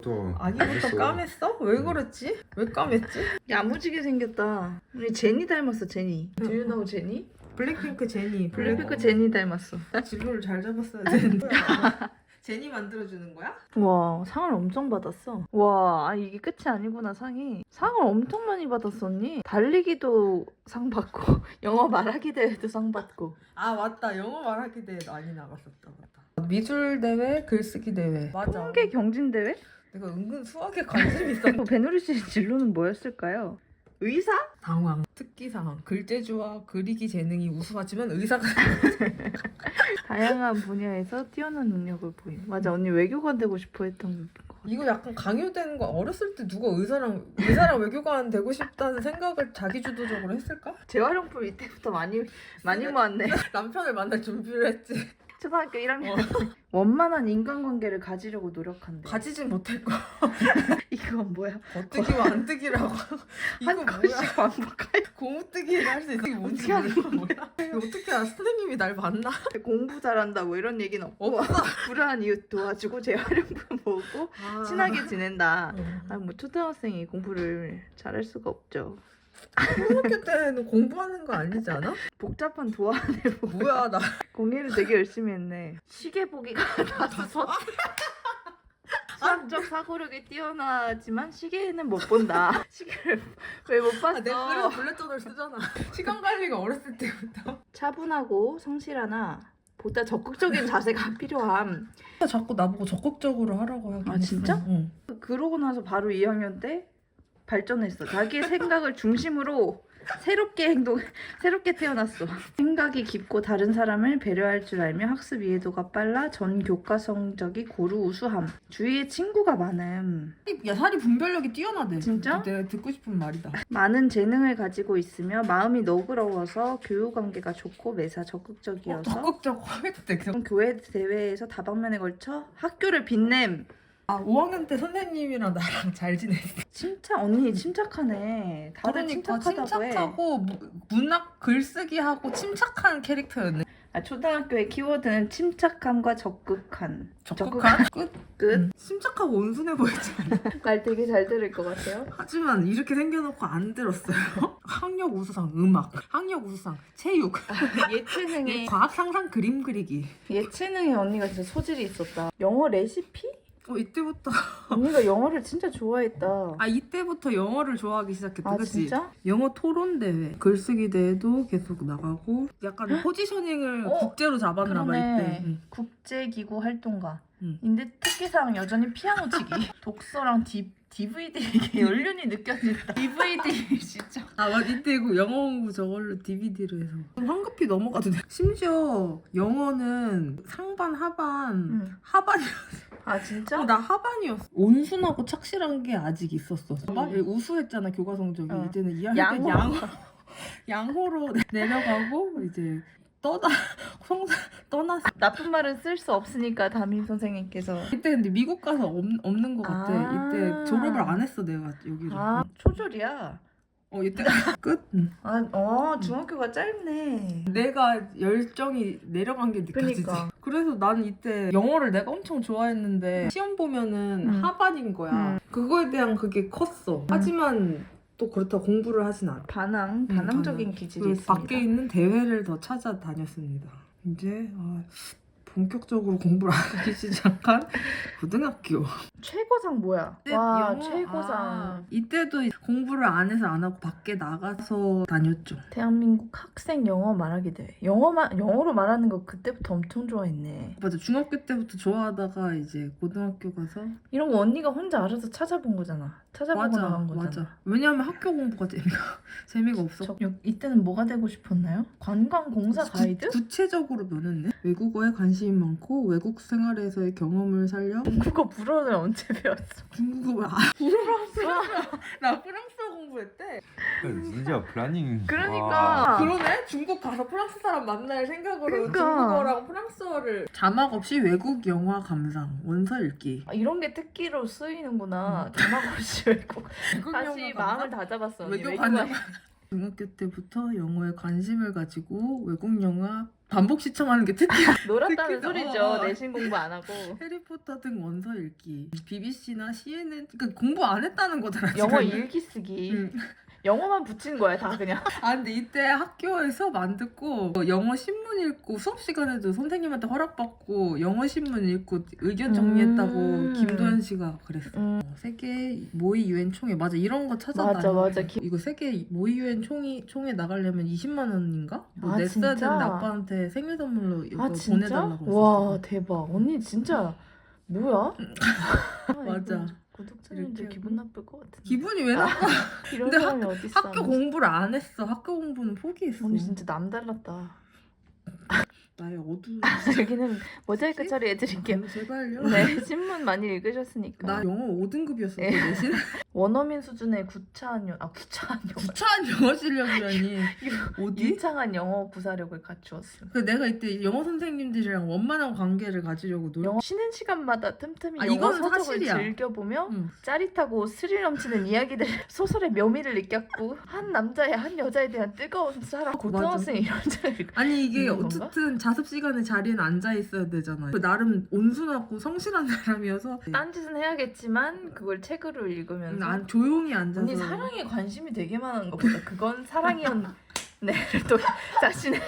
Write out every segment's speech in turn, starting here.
또 아기부터 알겠어. 까맸어? 왜 그랬지? 왜 까맸지? 야무지게 생겼다. 우리 제니 닮았어, 제니. Do you know 제니? 블랙핑크 제니. 블랙핑크 제니 닮았어. 진로를 잘 잡았어야 되는데. 제니 만들어주는 거야? 와, 상을 엄청 받았어. 와, 이게 끝이 아니구나, 상이. 상을 엄청 많이 받았어, 언니. 달리기도 상 받고, 영어 말하기 대회도 상 받고. 아, 맞다. 영어 말하기 대회 많이 나갔었다. 맞다. 미술 대회, 글쓰기 대회. 맞아. 통계 경진 대회? 내가 은근 수학에 관심이 있었는데. 배누리 씨의 진로는 뭐였을까요? 의사? 당황. 특기상. 글재주와 그리기 재능이 우수하지만 의사가 다양한 분야에서 뛰어난 능력을 보임. 맞아, 언니 외교관 되고 싶어 했던 거. 이거 약간 강요되는 거. 어렸을 때 누가 의사랑 외교관 되고 싶다는 생각을 자기주도적으로 했을까? 재활용품 이때부터 많이 모았네. 남편을 만날 준비를 했지. 초등학교 1학년. 원만한 인간관계를 가지려고 노력한대. 가지진 못할 거야. 이건 뭐야? 겉뜨기와 안뜨기라고. 이거 뭐야? 반복할. 고무뜨기를 할 수 있어. 이게 뭔지 모르겠어. 뭐야? 이거 어떻게 알아? 선생님이 날 봤나? 공부 잘한다고 이런 얘기는 없고. 불안한 이웃 도와주고 재활용품 모으고 친하게 지낸다. 뭐 초등학생이 공부를 잘할 수가 없죠. 초등학교 때는 공부하는 거 아니지 않아? 복잡한 도안을 뭐야 나 공예를 되게 열심히 했네. 시계 보기가 나서 수학적 사고력이 뛰어나지만 시계는 못 본다. 시계를 왜 못 봤어? 내가 그래서 블랙전을 쓰잖아. 시간 관리가 어렸을 때부터. 차분하고 성실하나 보다 적극적인 자세가 필요함. 자꾸 나보고 적극적으로 하라고 하긴 했어. 진짜? 응. 그러고 나서 바로 2학년 때 발전했어. 자기의 생각을 중심으로 새롭게 태어났어. 생각이 깊고 다른 사람을 배려할 줄 알며 학습 이해도가 빨라 전 교과 성적이 고루 우수함. 주위에 친구가 많음. 야, 살이 분별력이 뛰어나대. 진짜? 내가 듣고 싶은 말이다. 많은 재능을 가지고 있으며 마음이 너그러워서 교육 관계가 좋고 매사 적극적이어서 적극적 하겠대. 교회 대회에서 다방면에 걸쳐 학교를 빛냄. 5학년 때 선생님이랑 나랑 잘 지냈어. 언니 침착하네. 다들 침착하다고 해. 침착하고 문학 글쓰기하고 침착한 캐릭터였네. 초등학교의 키워드는 침착함과 적극한. 적극한? 끝? 침착하고 온순해 보이지 않아? 말 되게 잘 들을 것 같아요. 하지만 이렇게 생겨놓고 안 들었어요. 학력 우수상 음악, 학력 우수상 체육, 예체능에 과학 상상 그림 그리기. 예체능에 언니가 진짜 소질이 있었다. 영어 레시피? 이때부터 언니가 영어를 진짜 좋아했다. 이때부터 영어를 좋아하기 시작했다. 그치? 진짜? 영어 토론 대회, 글쓰기 대회도 계속 나가고 약간 포지셔닝을 국제로 잡았나 봐 이때. 국제기구 활동가. 인데 특기사항 여전히 피아노 치기. 독서랑 DVD 이게 연륜이 느껴진다. DVD 진짜. 맞아, 이때 그 영어 공부 저걸로 DVD로 해서 황급히 넘어가도 돼. 심지어 영어는 상반 하반이었어. 진짜? 나 하반이었어. 온순하고 착실한 게 아직 있었어. 우수했잖아 교과 성적이. 이제는 2학년 때 양호로 내려가고 이제 떠났어. 나쁜 말은 쓸 수 없으니까 담임 선생님께서. 이때 근데 미국 가서 없는 것 같아. 이때 졸업을 안 했어 내가 여기를. 초졸이야. 이때 끝. 중학교가 짧네. 내가 열정이 내려간 게 느껴지지. 그러니까. 그래서 나는 이때 영어를 내가 엄청 좋아했는데 시험 보면은 하반인 거야. 그거에 대한 그게 컸어. 하지만 또 그렇다고 공부를 하진 않아. 반항적인 기질이 있습니다. 밖에 있는 대회를 더 찾아다녔습니다. 이제 본격적으로 공부를 하기 시작한 고등학교. 최고상 뭐야? 와, 최고상. 이때도 공부를 안 해서 안 하고 밖에 나가서 다녔죠. 대한민국 학생 영어 말하기 대회. 영어로 말하는 거 그때부터 엄청 좋아했네. 맞아, 중학교 때부터 좋아하다가 이제 고등학교 가서 이런 거 언니가 혼자 알아서 찾아본 거잖아. 찾아보고 나간 거잖아. 맞아. 왜냐면 학교 공부가 재미가 없어. 이때는 뭐가 되고 싶었나요? 관광공사 가이드? 구체적으로 면했네. 외국어에 관심이 많고 외국 생활에서의 경험을 살려. 중국어 불어를 언제 배웠어? 중국어 나 프랑스어 공부했대. 진짜 플라닝. 그러니까. 그러네? 중국 가서 프랑스 사람 만날 생각으로 중국어랑 프랑스어를. 자막 없이 외국 영화 감상, 원서 읽기. 이런 게 특기로 쓰이는구나. 자막 없이 외국. 다시 마음을 다잡았어. 외교관. 중학교 때부터 영어에 관심을 가지고 외국 영화 반복 시청하는 게 특히 놀았다는 특히나, 소리죠. 내신 공부 안 하고. 해리포터 등 원서 읽기. BBC나 CNN 그러니까 공부 안 했다는 거잖아. 영어 지금. 일기 쓰기. 응. 영어만 붙인 거야 다 그냥. 아 근데 이때 학교에 수업 안 듣고 영어 신문 읽고 수업 시간에도 선생님한테 허락받고 영어 신문 읽고 의견 정리했다고 김도현 씨가 그랬어. 세계 모의 유엔 총회 맞아 이런 거 찾아다녀. 맞아. 이거 세계 모의 유엔 총회 나가려면 20만 원인가? 뭐 아, 냈어야 진짜? 되는데 아빠한테 생일 선물로 이거 아 진짜? 보내달라고 와 했어. 대박. 언니 진짜 뭐야? 아, 맞아. 이거 구독자님들 이렇게 기분 나쁠 것 같은데. 기분이 왜 나빠? 이런 근데 사람이 어디 있어? 학교 공부를 안 했어. 학교 공부는 포기했어. 언니 진짜 남달랐다. 나의 어두운 여기는 모자이크 처리해드릴게요. 제발요. 네, 신문 많이 읽으셨으니까. 나 영어 5등급이었어. 그 네. 대신 원어민 수준의 구차한 영어. 구차한 영어 실력이라니. 어디? 유창한 영어 구사력을 갖추었어. 그 내가 이때 영어 선생님들이랑 원만한 관계를 가지려고 노력. 영어 쉬는 시간마다 틈틈이 아, 영어 이거는 서적을 사실이야. 즐겨보며 응. 짜릿하고 스릴 넘치는 이야기들 소설의 묘미를 느꼈고 한 남자의 한 여자에 대한 뜨거운 사랑 고등학생 이런 줄 아니 이게 있는 건가? 어쨌든 자습 시간에 자리에는 앉아 있어야 되잖아. 나름 온순하고 성실한 사람이어서 딴짓은 해야겠지만 그걸 책으로 읽으면서 난 조용히 앉아서. 언니 사랑에 관심이 되게 많은 것보다 그건 사랑이었네. 또 자신의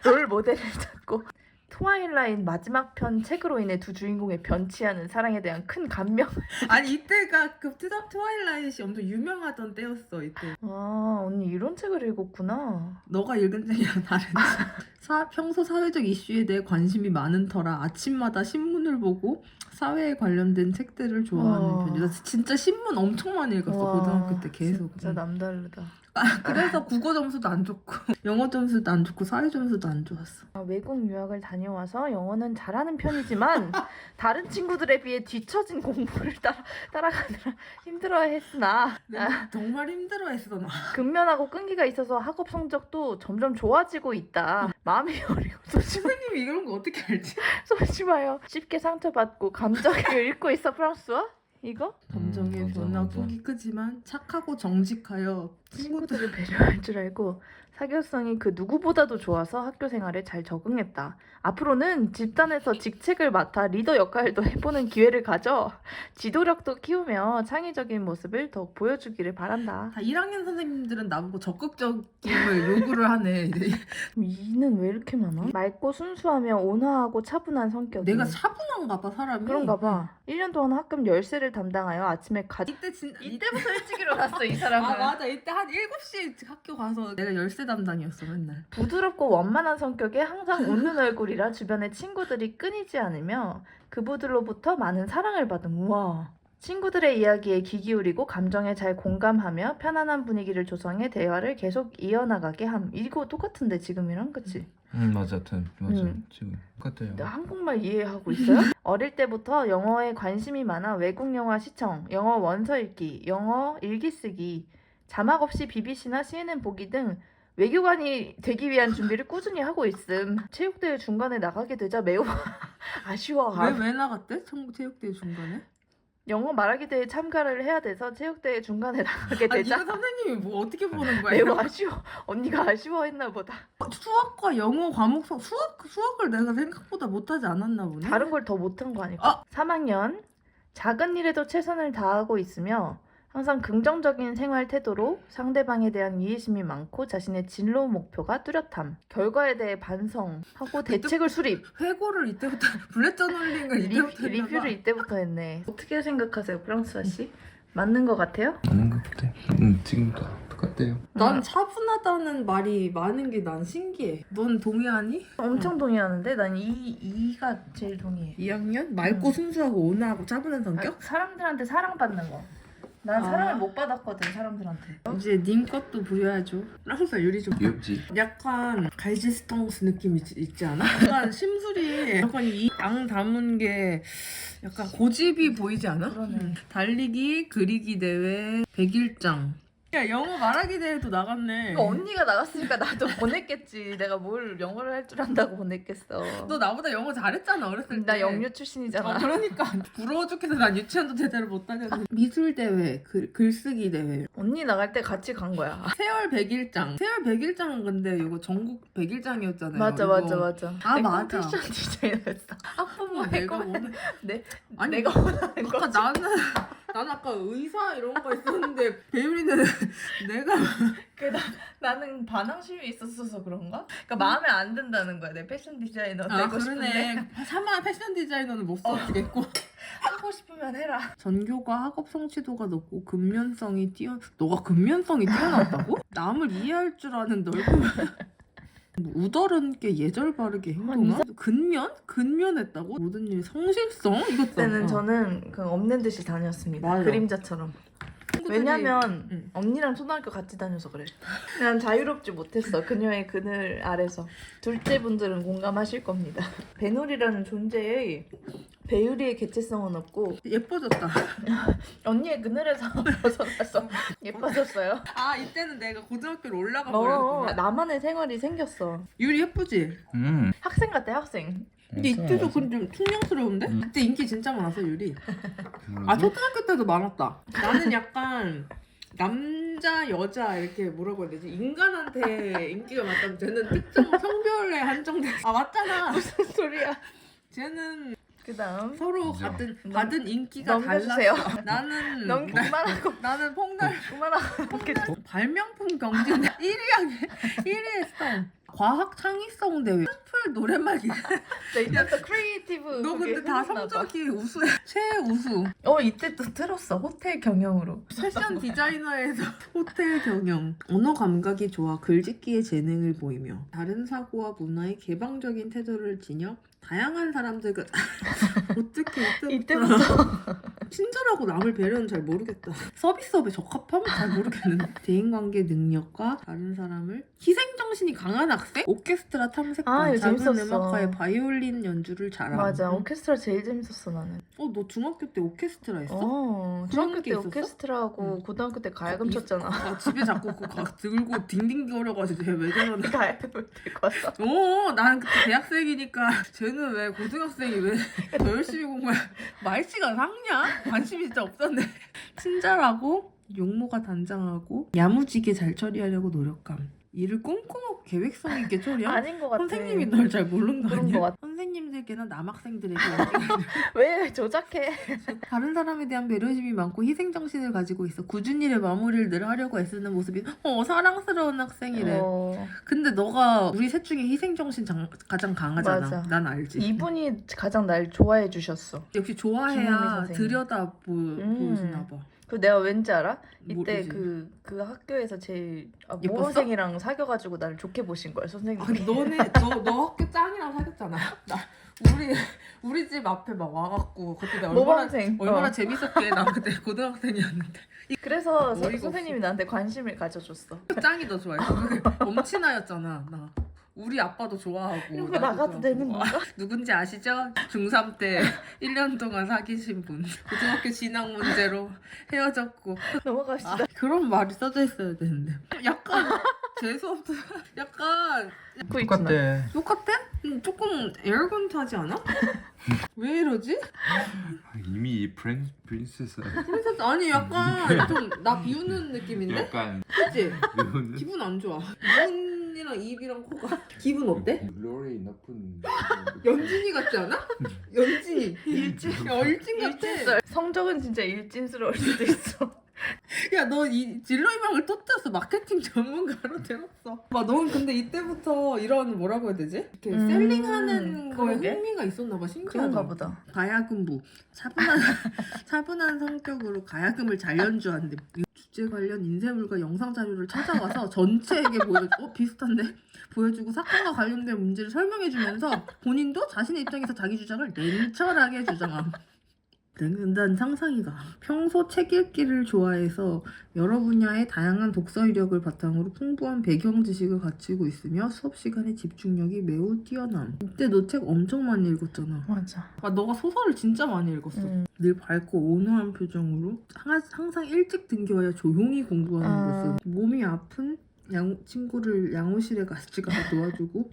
롤 모델을 찾고 트와일라이트 마지막 편 책으로 인해 두 주인공의 변치하는 사랑에 대한 큰 감명. 아니 이때가 그 트와일라이트이 엄청 유명하던 때였어 이때. 아 언니 이런 책을 읽었구나. 너가 읽은 책이랑 다르지. 평소 사회적 이슈에 대해 관심이 많은 터라 아침마다 신문을 보고 사회에 관련된 책들을 좋아하는 와. 편이야. 나 진짜 신문 엄청 많이 읽었어. 와, 고등학교 때 계속. 진짜 응. 남다르다. 그래서 국어 점수도 안 좋고 영어 점수도 안 좋고 사회 점수도 안 좋았어. 외국 유학을 다녀와서 영어는 잘하는 편이지만 다른 친구들에 비해 뒤처진 공부를 따라가느라 힘들어했으나 내가 정말 힘들어했어 나. 근면하고 끈기가 있어서 학업 성적도 점점 좋아지고 있다. 마음이 어리고 선생님이 이런 거 어떻게 알지? 소심하여 쉽게 상처받고 감정을 잃고 있어. 프랑스와? 이거? 감정의 맞아, 변화 맞아. 폭이 크지만 착하고 정직하여 친구들을 배려할 줄 알고 사교성이 그 누구보다도 좋아서 학교 생활에 잘 적응했다. 앞으로는 집단에서 직책을 맡아 리더 역할도 해보는 기회를 가져 지도력도 키우며 창의적인 모습을 더욱 보여주기를 바란다. 다 1학년 선생님들은 나보고 적극적임을 요구를 하네. 이는 왜 이렇게 많아? 맑고 순수하며 온화하고 차분한 성격. 내가 차분한가 봐 사람이. 그런가 봐. 1년 동안 학급 열세를 담당하여 아침에 이때 진짜 이때부터 일찍 일어났어 이 사람은. 아 맞아 이때 한 7시에 학교 가서 내가 열쇠 담당이었어 맨날. 부드럽고 원만한 성격에 항상 웃는 얼굴이라 주변의 친구들이 끊이지 않으며 그분들로부터 많은 사랑을 받은. 우와. 친구들의 이야기에 귀 기울이고 감정에 잘 공감하며 편안한 분위기를 조성해 대화를 계속 이어나가게 함. 이거 똑같은데 지금이랑 그치? 맞아, 맞아. 지금 똑같아요. 나 한국말 이해하고 있어요? 어릴 때부터 영어에 관심이 많아 외국 영화 시청, 영어 원서 읽기, 영어 일기 쓰기, 자막 없이 BBC나 CNN 보기 등 외교관이 되기 위한 준비를 꾸준히 하고 있음. 체육대회 중간에 나가게 되자 매우 아쉬워함. 왜 나갔대? 체육대회 중간에? 영어 말하기 대회에 참가를 해야 돼서 체육대회 중간에 나가게 아 되자 이거 선생님이 뭐 어떻게 보는 거야? 매우 아쉬워. 언니가 아쉬워했나 보다. 수학과 영어 과목성 수학을 내가 생각보다 못하지 않았나 보네. 다른 걸 더 못한 거 아닐까? 3학년 작은 일에도 최선을 다하고 있으며 항상 긍정적인 생활 태도로 상대방에 대한 이해심이 많고 자신의 진로 목표가 뚜렷함. 결과에 대해 반성하고 대책을 수립. 회고를 이때부터 블랙 저널링을 이때부터 리뷰를 이때부터 했네. 어떻게 생각하세요, 프랑스아 씨? 맞는 것 같아요? 아닌 것 같아. 지금도 똑같대요. 난 차분하다는 말이 많은 게 난 신기해. 넌 동의하니? 엄청 동의하는데 난 이가 제일 동의해. 2학년? 맑고 순수하고 온화하고 차분한 성격? 사람들한테 사랑받는 거. 난 아. 사랑을 못 받았거든, 사람들한테. 이제 님 것도 부려야죠. 프랑스 요리 좀 귀엽지? 약간 갈지스탕스 느낌 있지 않아? 약간 심술이 약간 이 양 담은 게 약간 고집이 보이지 않아? 그러네. 달리기, 그리기 대회, 백일장 야 영어 말하기 대회도 나갔네. 그러니까 언니가 나갔으니까 나도 보냈겠지. 내가 뭘 영어를 할 줄 안다고 보냈겠어. 너 나보다 영어 잘했잖아 어렸을 때. 나 영유 출신이잖아. 그러니까 부러워 죽겠어. 난 유치원도 제대로 못 다녔는데. 미술 대회, 글쓰기 대회. 언니 나갈 때 같이 간 거야. 세월 100일장. 세월 100일장은 근데 이거 전국 100일장이었잖아요. 맞아. 아 내가 맞아. 패션 디자이너였어. 학부모 내가 오늘 아니 내가 원하는 아까 거지. 나는 아까 의사 이런 거 있었는데 배율이는 내가 나는 반항심이 있었어서 그런가? 그러니까 마음에 안 든다는 거야. 내 패션 디자이너 되고 싶은데 그러네. 사마 패션 디자이너는 못 써주겠고. 하고 싶으면 해라. 전교과 학업 성취도가 높고 근면성이 너가 근면성이 뛰어났다고? 남을 이해할 줄 아는 넓은 우더른 게 예절 바르게 행동한? 근면했다고? 모든 일이 성실성? 이것도 그때는 저는 그 없는 듯이 다녔습니다. 맞아. 그림자처럼. 왜냐면 언니랑 초등학교 같이 다녀서 그래. 난 자유롭지 못했어. 그녀의 그늘 아래서. 둘째 분들은 공감하실 겁니다. 배놀이라는 존재의 배율이의 개체성은 없고 예뻐졌다. 언니의 그늘에서 벗어나서 예뻐졌어요. 아 이때는 내가 고등학교로 올라가 버렸구나. 나만의 생활이 생겼어. 유리 예쁘지? 학생 같아 학생. 근데 이때도 근데 좀 퉁명스러운데? 그때 인기 진짜 많았어 유리. 아 초등학교 때도 많았다. 나는 약간 남자 여자 이렇게 뭐라고 해야 되지? 인간한테 인기가 많다면 쟤는 특정 성별에 한정돼. 아 맞잖아. 무슨 소리야? 쟤는 그다음 서로 맞아. 받은 인기가 넘겨주세요. 달랐어. 나는 그만하고 나는 폭날 그만하고. 발명품 경진 1위 했어. 과학 창의성 대회, 스플 노래말기. 이때부터 크리에이티브. 너 근데 다 성적이 우수해. 최우수. 이때 또 틀었어. 호텔 경영으로. 패션 디자이너에서 호텔 경영. 언어 감각이 좋아 글짓기에 재능을 보이며 다른 사고와 문화의 개방적인 태도를 지녀 다양한 사람들과 어떻게 이때부터 친절하고 남을 배려는 잘 모르겠다. 서비스업에 적합함? 잘 모르겠는데. 대인관계 능력과 다른 사람을 희생정신이 강한 학생? 오케스트라 탐색관, 이거 작은 재밌었어. 음악가의 바이올린 연주를 잘함. 맞아. 오케스트라 제일 재밌었어 나는. 너 중학교 때 오케스트라 했어? 중학교 그런 게 때 있었어? 오케스트라하고 응. 고등학교 때 가야금 쳤잖아. 집에 자꾸 그거 들고 딩딩거려가지고 쟤 왜 저러나. 가야금을 들고 왔어. 나는 그때 대학생이니까 쟤는 왜 고등학생이 왜 더 열심히 공부해. 말씨가 상냐? 관심이 진짜 없었네. 친절하고 용모가 단장하고 야무지게 잘 처리하려고 노력함. 일을 꼼꼼하고 계획성 있게 처리함. 아닌 것 같아. 선생님이 널 잘 모르는 거 그런 아니야? 것 같아. 선생님들께나 남학생들에게 인기가 왜 조작해? 다른 사람에 대한 배려심이 많고 희생정신을 가지고 있어. 굳은 일의 마무리를 늘 하려고 애쓰는 모습이 사랑스러운 학생이래. 근데 너가 우리 셋 중에 희생정신 가장 강하잖아. 맞아. 난 알지. 이분이 가장 날 좋아해 주셨어. 역시 김은미 좋아해야 선생님. 들여다 보여주나 봐. 그 내가 왠지 알아? 이때 모르지. 그 학교에서 제일 예뻤어? 모범생이랑 사귀어가지고 나를 좋게 보신 거야 선생님이. 너 학교 짱이랑 사귀었잖아. 우리 집 앞에 막 와갖고 그때 내가 모범생. 얼마나 재밌었게. 난 그때 고등학생이었는데. 그래서 어이가 선생님이 나한테 관심을 가져줬어. 짱이 더 좋아해. 엄친아였잖아 나. 우리 아빠도 좋아하고. 이거 나도 나가도 좋아하고. 되는 건가? 누군지 아시죠? 중3 때 1년 동안 사귀신 분. 고등학교 진학 문제로 헤어졌고. 넘어갑시다. 그런 말이 써져 있어야 되는데. 약간 재수없어. 약간 똑같대. 똑같아? 조금 에어건트하지 않아? 왜 이러지? 이미 프린세스. 프린세스 아니 약간 좀 나 비우는 느낌인데? 약간 그치? 이런 기분 안 좋아. 눈이랑 입이랑 코가 기분 어때? 글로리 높은 연진이 같지 않아? 연진이 일진 같아. 일진설. 성적은 진짜 일진스러울 수도 있어. 야 너 이 진로희망을 터뜨렸어. 마케팅 전문가로 되었어. 넌 근데 이때부터 이런 뭐라고 해야 되지? 이렇게 셀링하는 거에 그러게. 흥미가 있었나 봐. 신기하다. 그런가 보다. 가야금부 차분한 성격으로 가야금을 잘 연주하는데 주제 관련 인쇄물과 영상 자료를 찾아와서 전체에게 비슷한데 보여주고 사건과 관련된 문제를 설명해주면서 본인도 자신의 입장에서 자기 주장을 냉철하게 주장함. 난 상상이 가. 평소 책 읽기를 좋아해서 여러 분야의 다양한 독서 이력을 바탕으로 풍부한 배경 지식을 갖추고 있으며 수업 시간에 집중력이 매우 뛰어남. 이때 너 책 엄청 많이 읽었잖아. 맞아. 아, 너가 소설을 진짜 많이 읽었어. 늘 밝고 온화한 표정으로 항상 일찍 등교하여 조용히 공부하는 모습. 몸이 아픈 친구를 양호실에 같이 가서 도와주고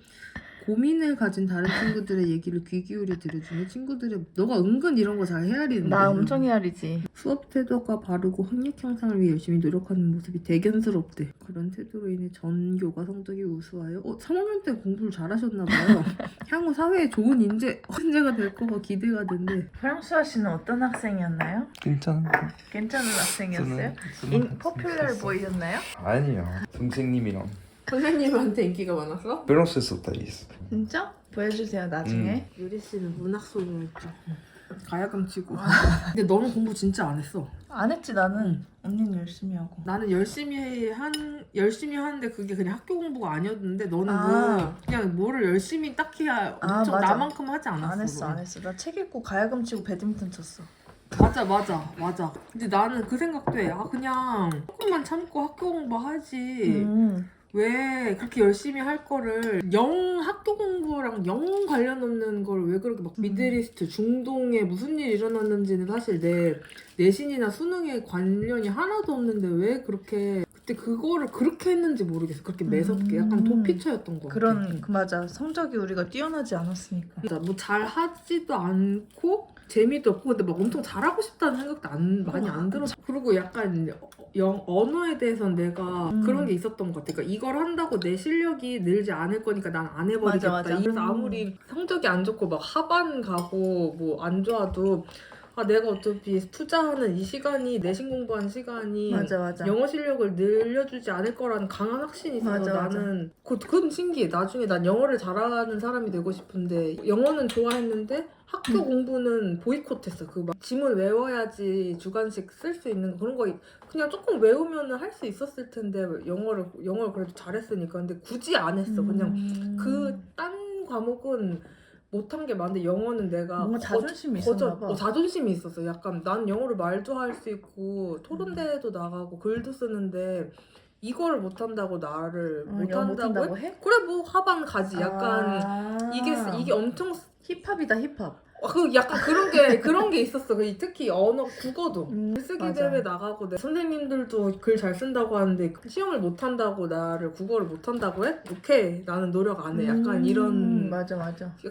고민을 가진 다른 친구들의 얘기를 귀 기울여 들어주며 친구들의 너가 은근 이런 거 잘 헤아리는데 나 엄청 헤아리지. 수업 태도가 바르고 학력 향상을 위해 열심히 노력하는 모습이 대견스럽대. 그런 태도로 인해 전교과 성적이 우수하여 3학년 때 공부를 잘하셨나 봐요. 향후 사회에 좋은 인재가 될 거가 기대가 된대. 프랑스화 씨는 어떤 학생이었나요? 괜찮은 괜찮은 학생이었어요? 쓰는 포퓰러 보이셨나요? 아니요. 선생님이랑 선생님한테 인기가 많았어? 프랑스에서 다 있어. 진짜? 보여주세요 나중에. 유리 씨는 문학 소녀였죠. 가야금 치고. 근데 너는 공부 진짜 안 했어. 안 했지 나는. 언니는 열심히 하고. 나는 열심히 하는데 그게 그냥 학교 공부가 아니었는데 너는 그냥 뭐를 열심히 딱히 엄청 맞아. 나만큼 하지 않았어. 안 했어. 나 책 읽고 가야금 치고 배드민턴 쳤어. 맞아. 근데 나는 그 생각도 해. 그냥 조금만 참고 학교 공부하지. 왜 그렇게 열심히 할 거를 학교 공부랑 영 관련 없는 걸 왜 그렇게 막 미드리스트 중동에 무슨 일이 일어났는지는 사실 내 내신이나 수능에 관련이 하나도 없는데 왜 그렇게 그때 그거를 그렇게 했는지 모르겠어. 그렇게 매섭게 약간 도피처였던 거 같아. 맞아. 성적이 우리가 뛰어나지 않았으니까. 뭐 잘하지도 않고 재미도 없고 근데 막 엄청 잘하고 싶다는 생각도 많이 안 들었어. 그리고 약간 언어에 대해서는 내가 그런 게 있었던 것 같아. 그러니까 이걸 한다고 내 실력이 늘지 않을 거니까 난 안 해버리겠다. 맞아. 그래서 아무리 성적이 안 좋고 막 하반 가고 뭐 안 좋아도 내가 어차피 투자하는 이 시간이 내신 공부하는 시간이 맞아. 영어 실력을 늘려주지 않을 거라는 강한 확신이 있어서 나는 그건 신기해. 나중에 난 영어를 잘하는 사람이 되고 싶은데 영어는 좋아했는데 학교 공부는 보이콧했어. 그 막 지문 외워야지 주관식 쓸 수 있는 그런 거 그냥 조금 외우면 할 수 있었을 텐데 영어를 그래도 잘했으니까. 근데 굳이 안 했어. 그냥 그 딴 과목은 못한 게 많은데 영어는 내가 뭔가 자존심이 있었나 봐. 자존심이 있었어. 약간 난 영어를 말도 할 수 있고 토론대회도 나가고 글도 쓰는데 이거를 못한다고 나를 못한다고 해? 그래 뭐 하반 가지. 약간 이게 엄청 힙합이다 힙합. 약간 그런 게 있었어. 특히 언어 국어도 글쓰기 대회 나가고 선생님들도 글 잘 쓴다고 하는데 시험을 못 한다고 나를 국어를 못 한다고 해? 오케이 나는 노력 안 해. 약간 이런 맞아.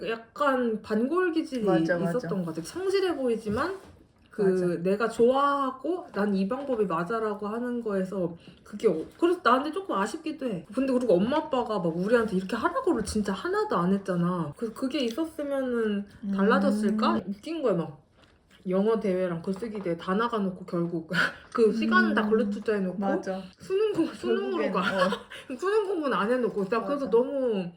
약간 반골 기질이 있었던 것 같아. 성실해 보이지만 내가 좋아하고 난 이 방법이 맞아라고 하는 거에서 그게 그래서 나한테 조금 아쉽기도 해. 근데 그리고 엄마 아빠가 막 우리한테 이렇게 하라고를 진짜 하나도 안 했잖아. 그래서 그게 있었으면은 달라졌을까? 웃긴 거야. 막 영어 대회랑 글쓰기 대회 다 나가놓고 결국 그 시간은 다 걸러 투자해놓고 수능으로 가. 수능 공부는 안 해놓고 나 그래서 너무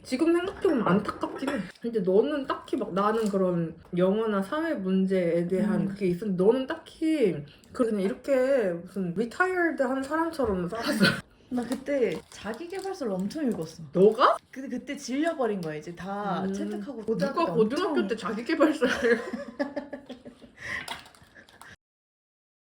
지금 생각해보면 안타깝긴 해. 근데 너는 딱히 막 나는 그런 영어나 사회 문제에 대한 그게 있었는데 너는 딱히 그냥 이렇게 무슨 retired 한 사람처럼 살았어. 나 그때 자기계발서를 엄청 읽었어. 너가? 근데 그때 질려버린 거야. 이제 다 채택하고 누가 고등학교 때 자기계발서를